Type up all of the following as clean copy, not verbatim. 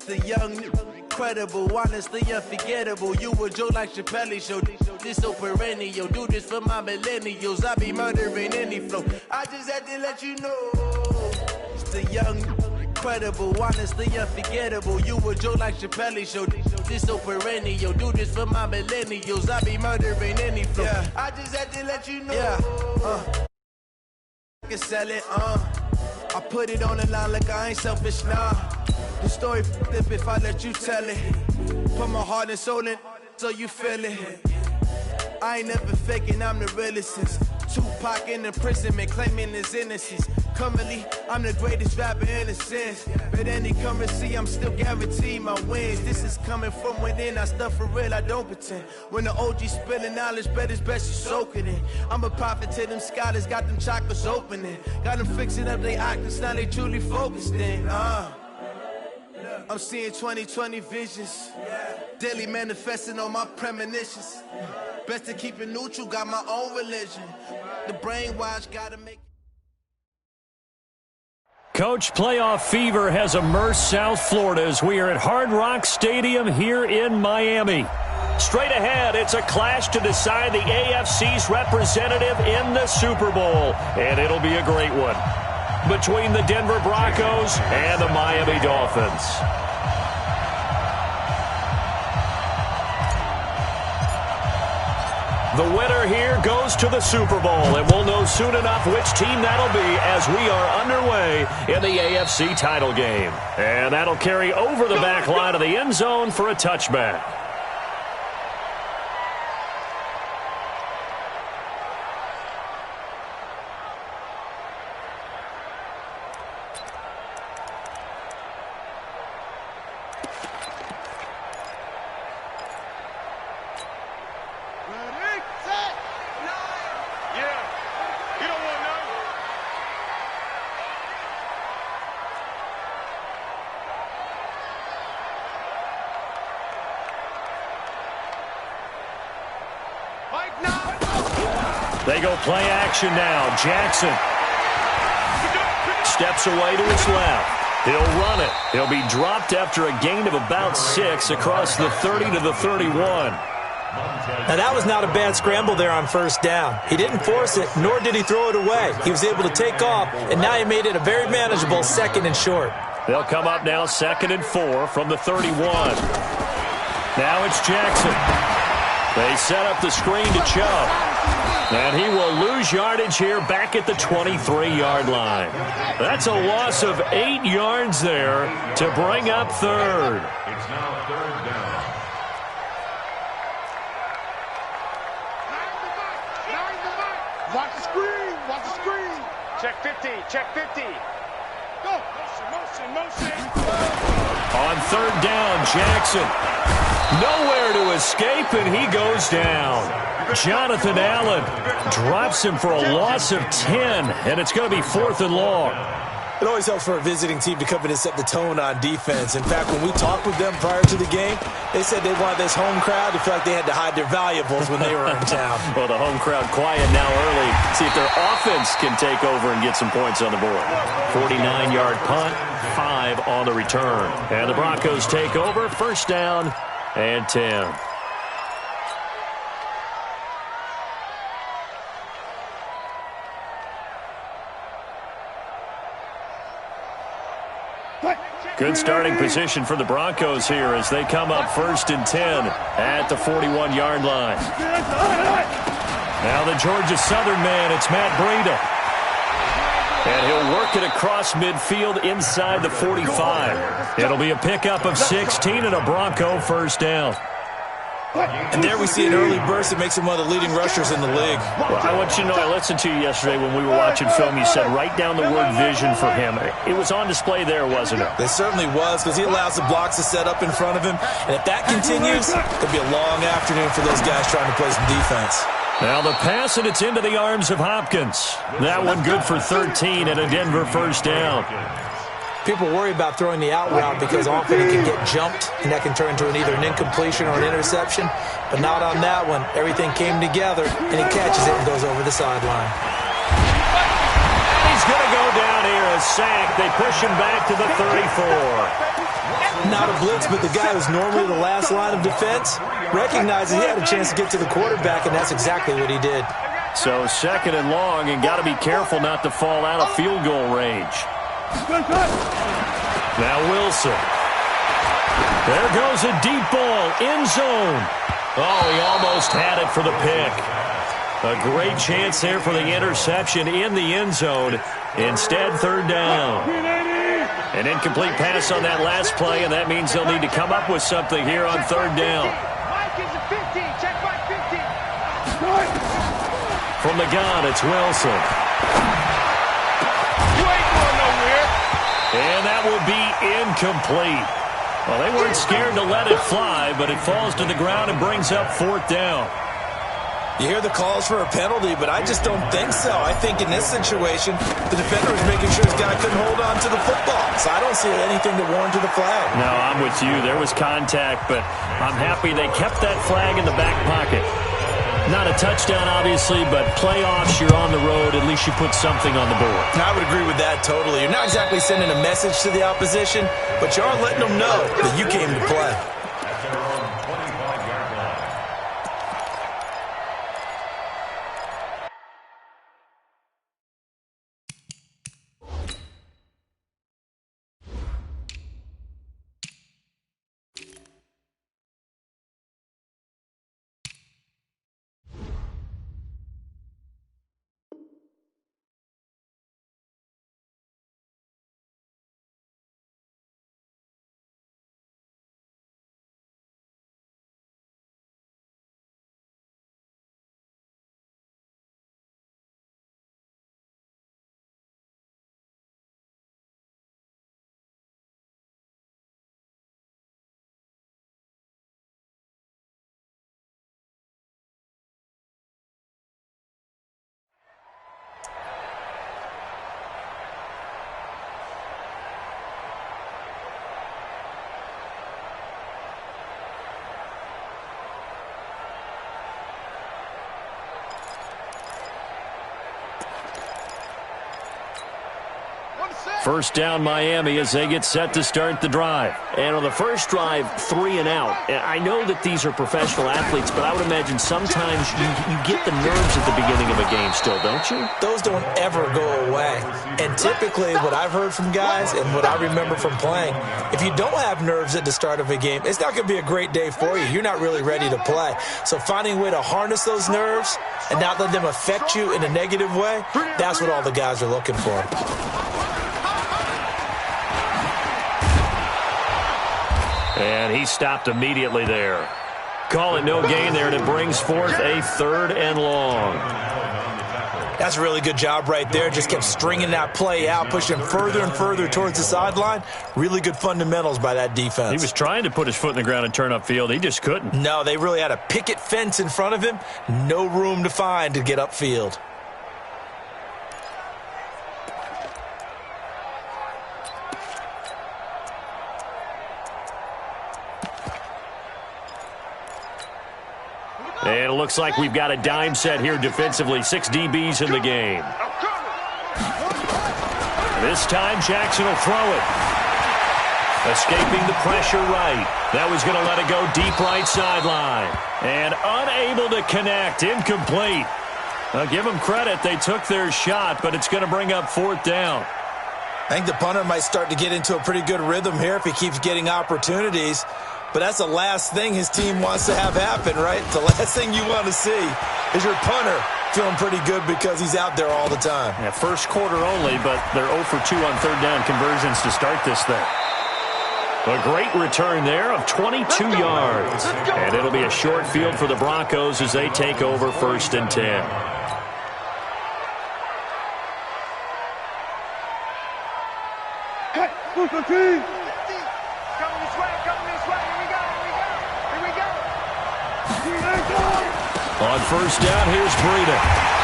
The young, incredible, honestly unforgettable. You a Joe like Chappelle show. This so perennial. Do this for my millennials. I be murdering any flow. I just had to let you know. It's the young, incredible, honestly unforgettable. You a Joe like Chappelle show. This so perennial. Do this for my millennials. I be murdering any flow. Yeah. I just had to let you know. Yeah. I can sell it. I put it on the line like I ain't selfish, nah. The story flip if I let you tell it. Put my heart and soul in so you feel it. I ain't never faking, I'm the realest since Tupac in imprisonment, claiming his innocence. Currently, I'm the greatest rapper in a sense. But any currency, I'm still guaranteed my wins. This is coming from within, I stuff for real, I don't pretend. When the OG spilling knowledge, bet it's best you soak it in. I'm a prophet to them scholars, got them chakras opening. Got them fixing up they octaves, now they truly focused in. I'm seeing 2020 visions. Daily manifesting on my premonitions. Best to keep it neutral, got my own religion. The brainwash gotta make. Coach, playoff fever has immersed South Florida as we are at Hard Rock Stadium here in Miami. Straight ahead, it's a clash to decide the AFC's representative in the Super Bowl, and it'll be a great one between the Denver Broncos and the Miami Dolphins. The winner here goes to the Super Bowl, and we'll know soon enough which team that'll be as we are underway in the AFC title game. And that'll carry over the back line of the end zone for a touchback. They go play action now. Jackson steps away to his left. He'll run it. He'll be dropped after a gain of about 6 across the 30 to the 31. Now, that was not a bad scramble there on first down. He didn't force it, nor did he throw it away. He was able to take off, and now he made it a very manageable 2nd and short. They'll come up now 2nd and 4 from the 31. Now it's Jackson. They set up the screen to Chubb. And he will lose yardage here back at the 23-yard line. That's a loss of 8 yards there to bring up 3rd. It's now 3rd down. Watch the screen. Watch the screen. Check 50. Check 50. Go. Motion. On 3rd down, Jackson. Nowhere to escape, and he goes down. Jonathan Allen drops him for a loss of 10, and it's going to be 4th and long. It always helps for a visiting team to come in and set the tone on defense. In fact, when we talked with them prior to the game, they said they wanted this home crowd to feel like they had to hide their valuables when they were in town. Well, the home crowd quiet now early. See if their offense can take over and get some points on the board. 49-yard punt, 5 on the return. And the Broncos take over, 1st down and 10. Good starting position for the Broncos here as they come up 1st and 10 at the 41-yard line. Now the Georgia Southern man, it's Matt Breida. And he'll work it across midfield inside the 45. It'll be a pickup of 16 and a Bronco 1st down. And there we see an early burst that makes him one of the leading rushers in the league. Well, I want you to know, I listened to you yesterday when we were watching film. You said write down the word vision for him. It was on display there, wasn't it? It certainly was, because he allows the blocks to set up in front of him. And if that continues, it'll be a long afternoon for those guys trying to play some defense. Now the pass, and it's into the arms of Hopkins. That one good for 13 and a Denver 1st down. People worry about throwing the out route because often it can get jumped, and that can turn into either an incompletion or an interception. But not on that one. Everything came together, and he catches it and goes over the sideline. He's going to go down here as sack. They push him back to the 34. Not a blitz, but the guy who's normally the last line of defense recognizes he had a chance to get to the quarterback, and that's exactly what he did. So 2nd and long, and got to be careful not to fall out of field goal range. Now Wilson. There goes a deep ball, end zone. Oh, he almost had it for the pick. A great chance there for the interception in the end zone. Instead, 3rd down. An incomplete pass on that last play, and that means they'll need to come up with something here on 3rd down. Mike is a 50. Check Mike 50. From the gun, it's Wilson. You ain't going nowhere. And that will be incomplete. Well, they weren't scared to let it fly, but it falls to the ground and brings up 4th down. You hear the calls for a penalty, but I just don't think so. I think in this situation, the defender was making sure his guy couldn't hold on to the football. So I don't see anything to warrant the flag. No, I'm with you. There was contact, but I'm happy they kept that flag in the back pocket. Not a touchdown, obviously, but playoffs, you're on the road. At least you put something on the board. I would agree with that totally. You're not exactly sending a message to the opposition, but you are letting them know that you came to play. First down, Miami, as they get set to start the drive. And on the first drive, 3 and out. I know that these are professional athletes, but I would imagine sometimes you get the nerves at the beginning of a game still, don't you? Those don't ever go away. And typically what I've heard from guys and what I remember from playing, if you don't have nerves at the start of a game, it's not going to be a great day for you. You're not really ready to play. So finding a way to harness those nerves and not let them affect you in a negative way, that's what all the guys are looking for. And he stopped immediately there. Call it no gain there, and it brings forth a 3rd and long. That's a really good job right there. Just kept stringing that play out, pushing further and further towards the sideline. Really good fundamentals by that defense. He was trying to put his foot in the ground and turn upfield. He just couldn't. No, they really had a picket fence in front of him. No room to find to get upfield. And it looks like we've got a dime set here defensively. 6 DBs in the game. This time Jackson will throw it. Escaping the pressure right. That was going to let it go deep right sideline. And unable to connect. Incomplete. I'll give them credit. They took their shot, but it's going to bring up 4th down. I think the punter might start to get into a pretty good rhythm here if he keeps getting opportunities. But that's the last thing his team wants to have happen, right? The last thing you want to see is your punter feeling pretty good because he's out there all the time. Yeah, first quarter only, but they're 0 for 2 on 3rd down conversions to start this thing. A great return there of 22 yards. And it'll be a short field for the Broncos as they take over 1st and 10. On 1st down, here's Breida.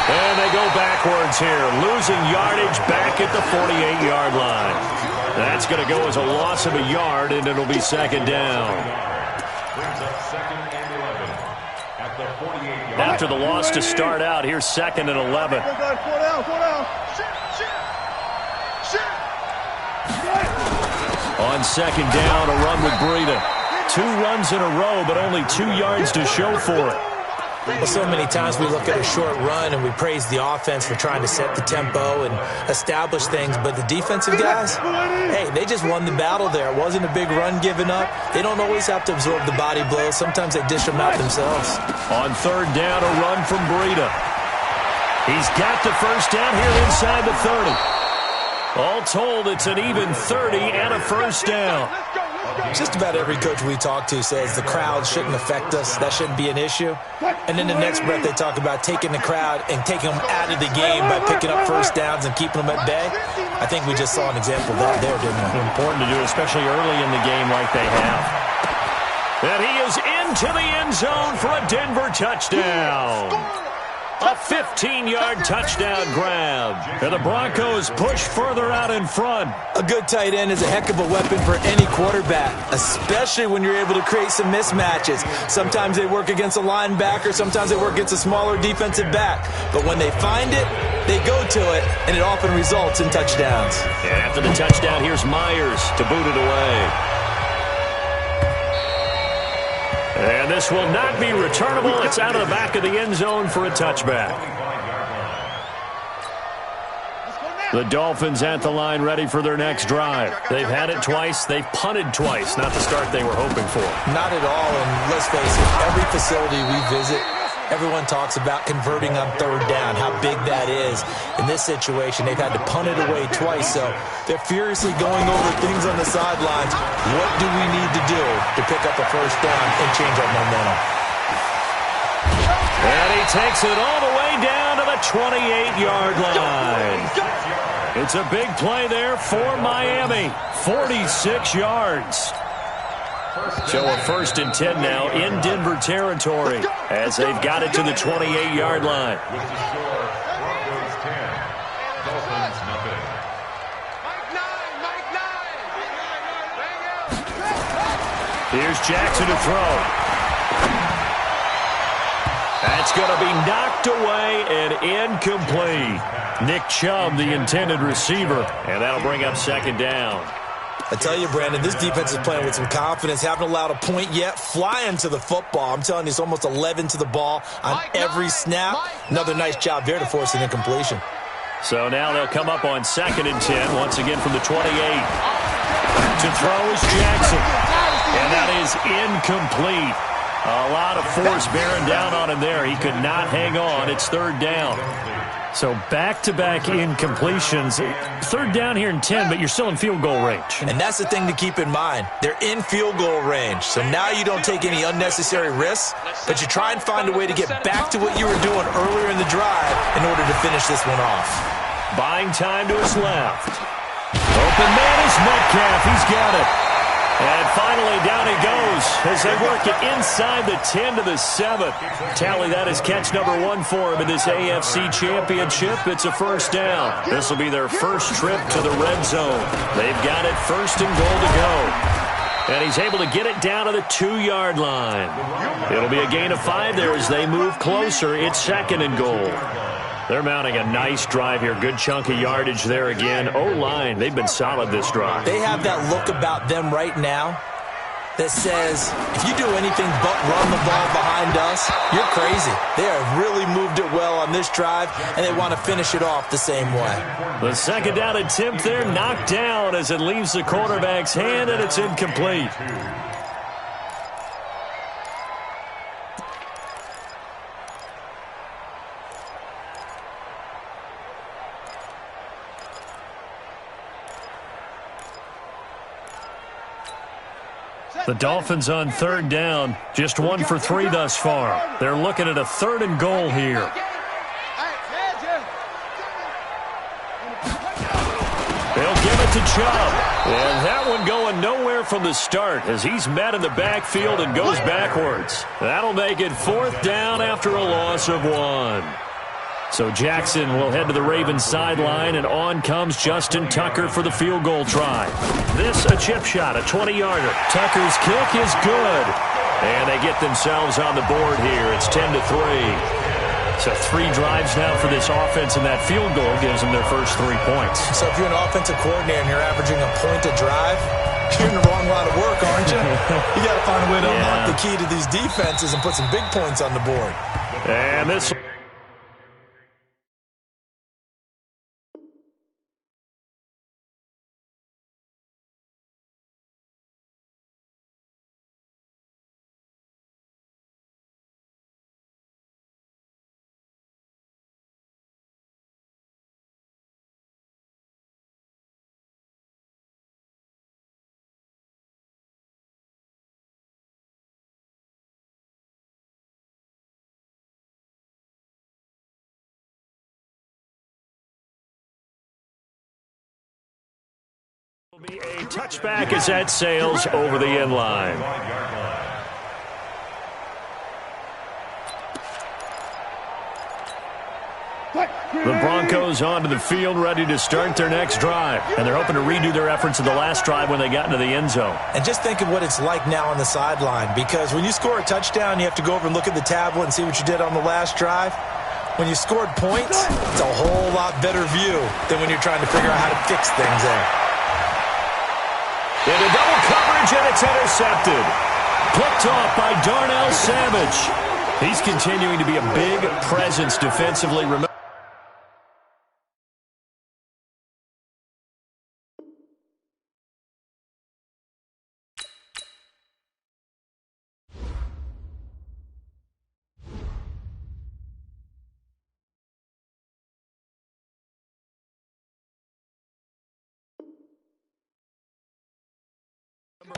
And they go backwards here, losing yardage back at the 48-yard line. That's going to go as a loss of a yard, and it'll be 2nd down. After the loss to start out, here's 2nd and 11. on second down, a run with Breida. 2 runs in a row, but only 2 yards to show for it. Well, so many times we look at a short run and we praise the offense for trying to set the tempo and establish things, but the defensive guys, hey, they just won the battle there. It wasn't a big run given up. They don't always have to absorb the body blows. Sometimes they dish them out themselves. On third down, a run from Breida. He's got the first down here inside the 30. All told, it's an even 30 and a first down. Just about every coach we talk to says the crowd shouldn't affect us. That shouldn't be an issue. And in the next breath, they talk about taking the crowd and taking them out of the game by picking up first downs and keeping them at bay. I think we just saw an example of that there, didn't we? Important to do, especially early in the game like they have. And he is into the end zone for a Denver touchdown. A 15-yard touchdown grab. And the Broncos push further out in front. A good tight end is a heck of a weapon for any quarterback, especially when you're able to create some mismatches. Sometimes they work against a linebacker. Sometimes they work against a smaller defensive back. But when they find it, they go to it, and it often results in touchdowns. And after the touchdown, here's Myers to boot it away. And this will not be returnable. It's out of the back of the end zone for a touchback. The Dolphins at the line ready for their next drive. They've had it twice. They've punted twice. Not the start they were hoping for. Not at all. And let's face it, every facility we visit, everyone talks about converting on third down, how big that is. In this situation, they've had to punt it away twice, so they're furiously going over things on the sidelines. What do we need to do to pick up a first down and change our momentum? And he takes it all the way down to the 28-yard line. It's a big play there for Miami. 46 yards. So a 1st and 10 now in Denver territory as they've got it to the 28-yard line. With the score, Broncos 10, Dolphins nothing. Here's Jackson to throw. That's going to be knocked away and incomplete. Nick Chubb, the intended receiver, and that'll bring up second down. I tell you, Brandon, this defense is playing with some confidence. Haven't allowed a point yet. Flying to the football. I'm telling you, it's almost 11 to the ball on every snap. Another nice job there to force an incompletion. So now they'll come up on 2nd and 10, once again from the 28. To throw is Jackson. And that is incomplete. A lot of force bearing down on him there. He could not hang on. It's 3rd down. So back-to-back incompletions. 3rd down here in 10, but you're still in field goal range. And that's the thing to keep in mind. They're in field goal range. So now you don't take any unnecessary risks, but you try and find a way to get back to what you were doing earlier in the drive in order to finish this one off. Buying time to his left. Open man is Metcalf. He's got it. And finally, down he goes as they work it inside the 10 to the 7. Tally, that is catch number 1 for him in this AFC Championship. It's a first down. This will be their first trip to the red zone. They've got it 1st and goal to go. And he's able to get it down to the 2-yard line. It'll be a gain of 5 there as they move closer. It's 2nd and goal. They're mounting a nice drive here. Good chunk of yardage there again. O-line, they've been solid this drive. They have that look about them right now that says, if you do anything but run the ball behind us, you're crazy. They have really moved it well on this drive, and they want to finish it off the same way. The 2nd down attempt there knocked down as it leaves the quarterback's hand, and it's incomplete. The Dolphins on 3rd down, just 1 for 3 thus far. They're looking at a 3rd and goal here. They'll give it to Chubb. And that one going nowhere from the start as he's met in the backfield and goes backwards. That'll make it 4th down after a loss of 1. So Jackson will head to the Ravens sideline, and on comes Justin Tucker for the field goal try. This a chip shot, a 20-yarder. Tucker's kick is good. And they get themselves on the board here. It's 10-3. So 3 drives now for this offense, and that field goal gives them their first 3 points. So if you're an offensive coordinator and you're averaging a point a drive, You're in the wrong line of work, aren't you? You got to find a way to unlock the key to these defenses and put some big points on the board. And this... will be a touchback as that sails over the end line. The Broncos onto the field, ready to start their next drive. And they're hoping to redo their efforts in the last drive when they got into the end zone. And just think of what it's like now on the sideline, because when you score a touchdown, you have to go over and look at the tablet and see what you did on the last drive. When you scored points, it's a whole lot better view than when you're trying to figure out how to fix things there. Into double coverage, and it's intercepted. Picked off by Darnell Savage. He's continuing to be a big presence defensively.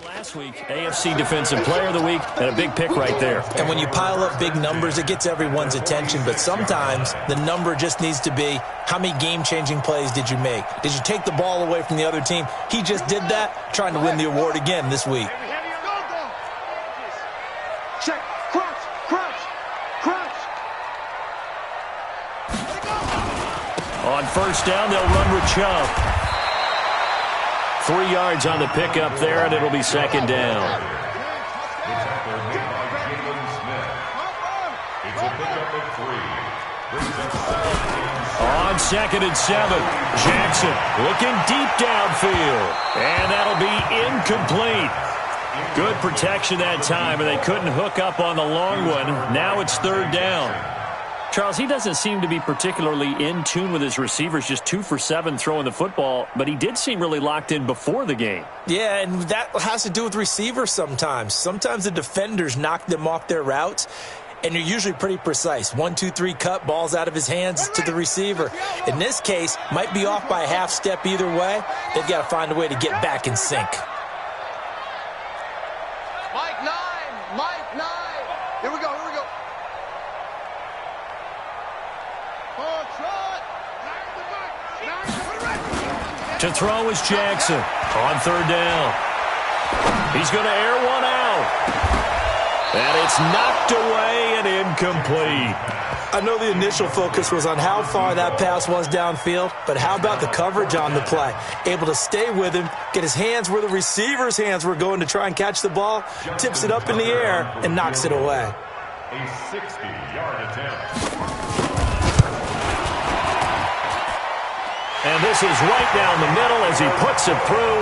Last week, AFC Defensive Player of the Week, and a big pick right there. And when you pile up big numbers, it gets everyone's attention. But sometimes the number just needs to be, how many game-changing plays did you make? Did you take the ball away from the other team? He just did that, trying to win the award again this week. Check. Crouch. Crouch. Crouch. On first down, they'll run with Chubb. 3 yards on the pickup there, and it'll be second down. On 2nd and 7, Jackson looking deep downfield, and that'll be incomplete. Good protection that time, and they couldn't hook up on the long one. Now it's 3rd down. Charles, he doesn't seem to be particularly in tune with his receivers, just 2 for 7 throwing the football, but he did seem really locked in before the game. Yeah, and that has to do with receivers sometimes. Sometimes the defenders knock them off their routes, and you're usually pretty precise. 1, 2, 3 cut, balls out of his hands to the receiver. In this case, might be off by a half step either way. They've got to find a way to get back in sync. Mike 9. Here we go. To throw is Jackson on 3rd down. He's going to air one out. And it's knocked away and incomplete. I know the initial focus was on how far that pass was downfield, but how about the coverage on the play? Able to stay with him, get his hands where the receiver's hands were going to try and catch the ball, tips it up in the air, and knocks it away. A 60-yard attempt. And this is right down the middle as he puts it through.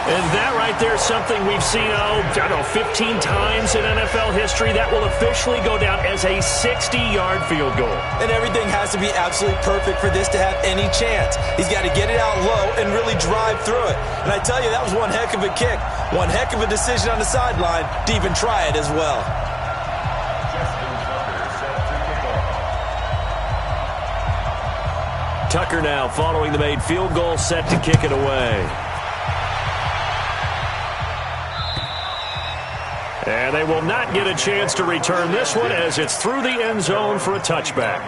And that right there is something we've seen, 15 times in NFL history. That will officially go down as a 60-yard field goal. And everything has to be absolutely perfect for this to have any chance. He's got to get it out low and really drive through it. And I tell you, that was one heck of a kick. One heck of a decision on the sideline to even try it as well. Tucker now following the made field goal, set to kick it away. And they will not get a chance to return this one as it's through the end zone for a touchback.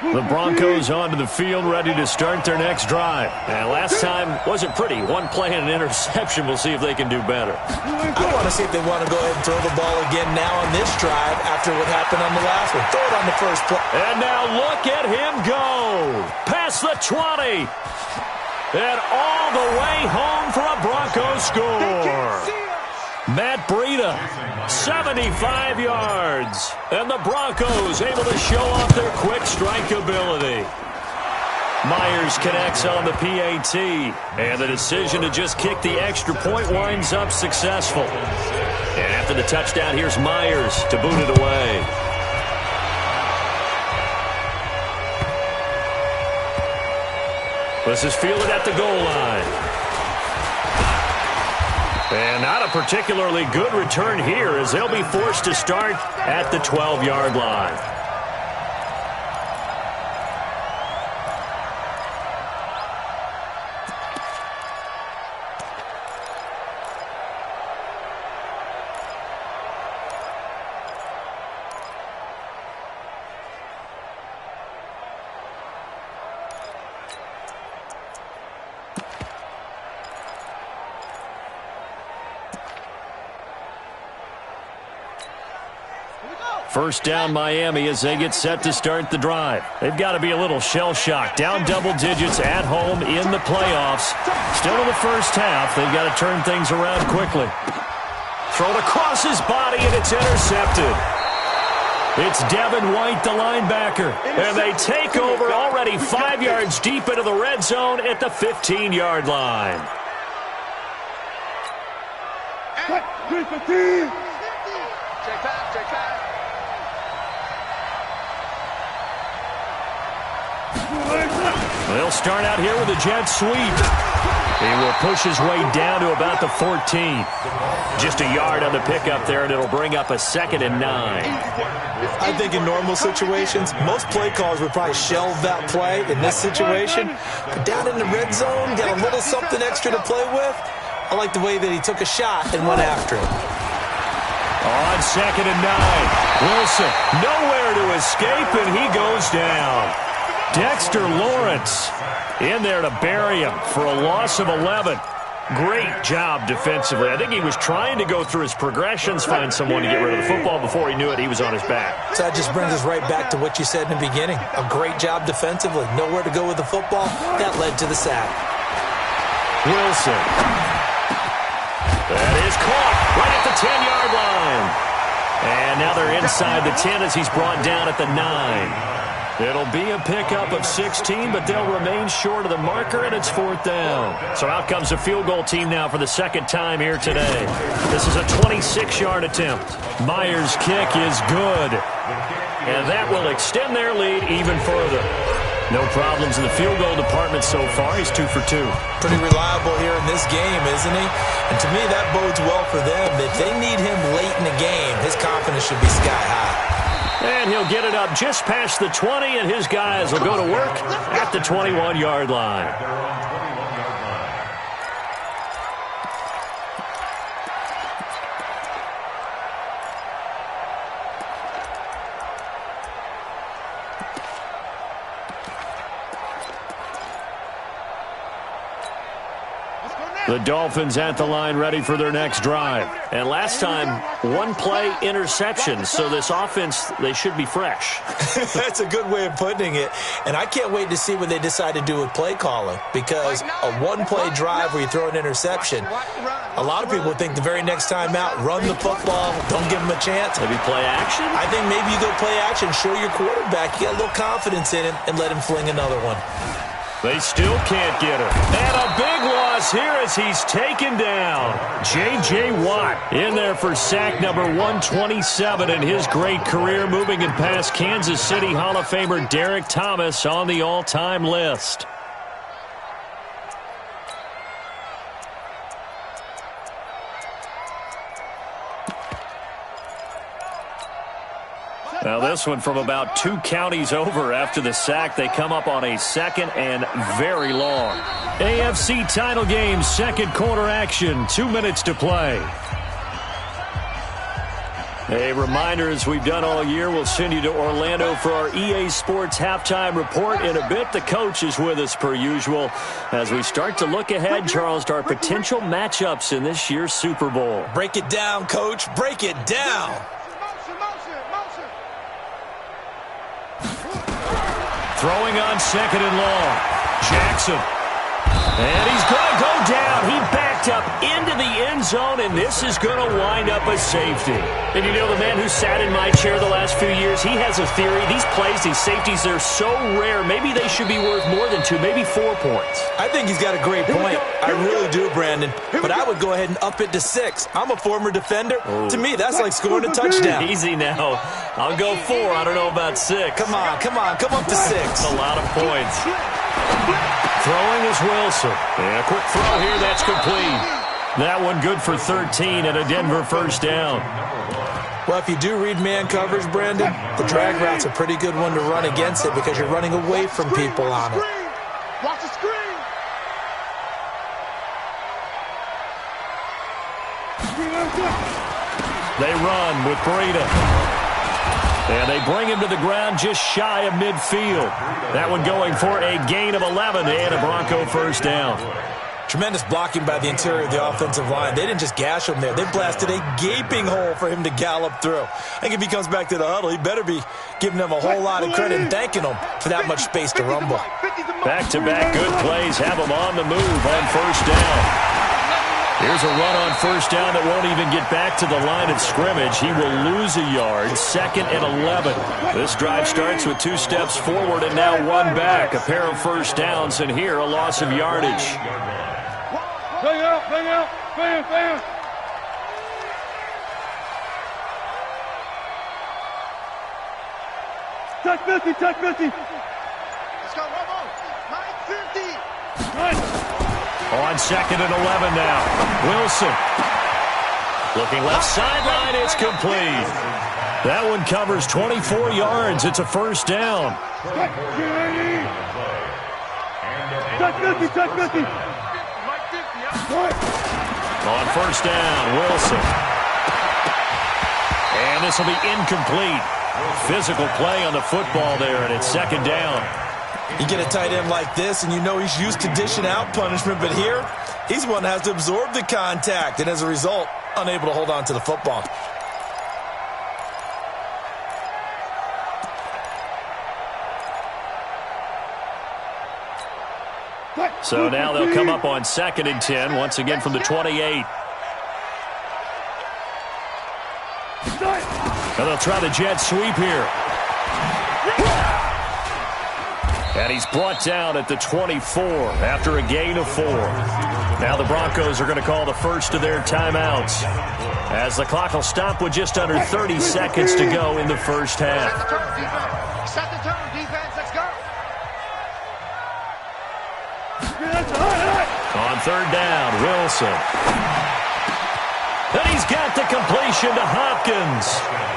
The Broncos onto the field, ready to start their next drive. And last time wasn't pretty. One play and an interception. We'll see if they can do better. I want to see if they want to go ahead and throw the ball again now on this drive after what happened on the last one. Throw it on the first play. And now look at him go. Past the 20. And all the way home for a Broncos score. Matt Breida, 75 yards. And the Broncos able to show off their quick strike ability. Myers connects on the PAT. And the decision to just kick the extra point winds up successful. And after the touchdown, here's Myers to boot it away. This is fielded at the goal line. And not a particularly good return here as they'll be forced to start at the 12-yard line. First down Miami as they get set to start the drive. They've got to be a little shell-shocked. Down double digits at home in the playoffs. Still in the first half. They've got to turn things around quickly. Thrown across his body and it's intercepted. It's Devin White, the linebacker. And they take over already 5 yards deep into the red zone at the 15-yard line. Check back. They'll start out here with a jet sweep. He will push his way down to about the 14. Just a yard on the pickup there, and it'll bring up a 2nd and 9. I think in normal situations, most play calls would probably shelve that play in this situation. But down in the red zone, got a little something extra to play with. I like the way that he took a shot and went after it. On 2nd and 9. Wilson nowhere to escape, and he goes down. Dexter Lawrence in there to bury him for a loss of 11. Great job defensively. I think he was trying to go through his progressions, find someone to get rid of the football. Before he knew it, he was on his back. So that just brings us right back to what you said in the beginning. A great job defensively. Nowhere to go with the football. That led to the sack. Wilson. That is caught right at the 10-yard line. And now they're inside the 10 as he's brought down at the 9. It'll be a pickup of 16, but they'll remain short of the marker, and it's 4th down. So out comes a field goal team now for the 2nd time here today. This is a 26-yard attempt. Myers' kick is good. And that will extend their lead even further. No problems in the field goal department so far. He's 2 for 2. Pretty reliable here in this game, isn't he? And to me, that bodes well for them. If they need him late in the game, his confidence should be sky high. And he'll get it up just past the 20, and his guys will go to work at the 21-yard line. The Dolphins at the line ready for their next drive. And last time, 1-play interception. So this offense, they should be fresh. That's a good way of putting it. And I can't wait to see what they decide to do with play calling. Because a 1-play drive where you throw an interception, a lot of people think the very next time out, run the football, don't give them a chance. Maybe play action? I think maybe you go play action, show your quarterback you got a little confidence in him, and let him fling another one. They still can't get him. And a big loss here as he's taken down. J.J. Watt in there for sack number 127 in his great career, moving it past Kansas City Hall of Famer Derek Thomas on the all-time list. Now this one from about 2 counties over after the sack. They come up on a 2nd and very long. AFC title game, 2nd quarter action, 2 minutes to play. A reminder, as we've done all year, we'll send you to Orlando for our EA Sports halftime report in a bit. The coach is with us per usual as we start to look ahead, Charles, to our potential matchups in this year's Super Bowl. Break it down, Coach. Break it down. Throwing on 2nd and long. Jackson. And he's going to go down. He backed picked up into the end zone, and this is going to wind up a safety. And you know, the man who sat in my chair the last few years, he has a theory. These plays, these safeties, they're so rare. Maybe they should be worth more than 2, maybe 4 points. I think he's got a great point. I really do, Brandon. But I would go ahead and up it to 6. I'm a former defender. Oh. To me, that's like scoring a touchdown. Easy now. I'll go 4. I don't know about 6. Come on. Come up to 6. That's a lot of points. Throwing is Wilson. And a quick throw here. That's complete. That one good for 13 and a Denver first down. Well, if you do read man coverage, Brandon, the drag route's a pretty good one to run against it because you're running away from people on it. Watch the screen. They run with Breida. And they bring him to the ground just shy of midfield. That one going for a gain of 11 and a Bronco first down. Tremendous blocking by the interior of the offensive line. They didn't just gash him there. They blasted a gaping hole for him to gallop through. I think if he comes back to the huddle, he better be giving them a whole lot of credit and thanking them for that much space to rumble. Back-to-back good plays have them on the move on first down. Here's a run on first down that won't even get back to the line of scrimmage. He will lose a yard. 2nd and 11. This drive starts with 2 steps forward and now 1 back. A pair of first downs, and here a loss of yardage. Bang out, bam. Touch 50. Let's go, Romo. 950. Nice. On 2nd and 11 now. Wilson. Looking left sideline. It's complete. That one covers 24 yards. It's a first down. Touch 50. On first down, Wilson. And this will be incomplete. Physical play on the football there, and it's 2nd down. You get a tight end like this, and you know he's used to dishing out punishment, but here, he's the one that has to absorb the contact, and as a result, unable to hold on to the football. So now they'll come up on 2nd and 10, once again from the 28. And they'll try the jet sweep here. And he's brought down at the 24 after a gain of 4. Now the Broncos are going to call the first of their timeouts, as the clock will stop with just under 30 seconds to go in the first half. Set the tone, defense. Let's go. On 3rd down, Wilson. And he's got the completion to Hopkins.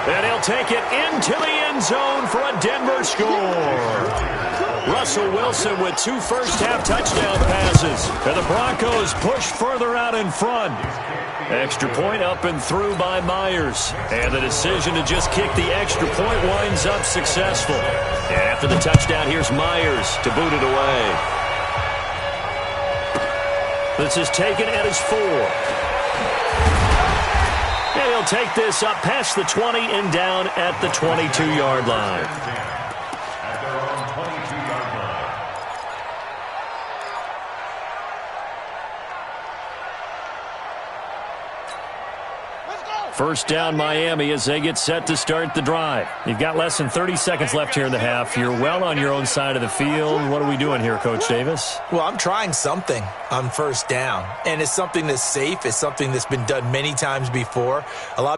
And he'll take it into the end zone for a Denver score. Russell Wilson with 2 first-half touchdown passes. And the Broncos push further out in front. Extra point up and through by Myers. And the decision to just kick the extra point winds up successful. And after the touchdown, here's Myers to boot it away. This is taken at his 4. And he'll take this up past the 20 and down at the 22-yard line. First down, Miami, as they get set to start the drive. You've got less than 30 seconds left here in the half. You're well on your own side of the field. What are we doing here, Coach Davis? Well, I'm trying something on first down, and it's something that's safe. It's something that's been done many times before. A lot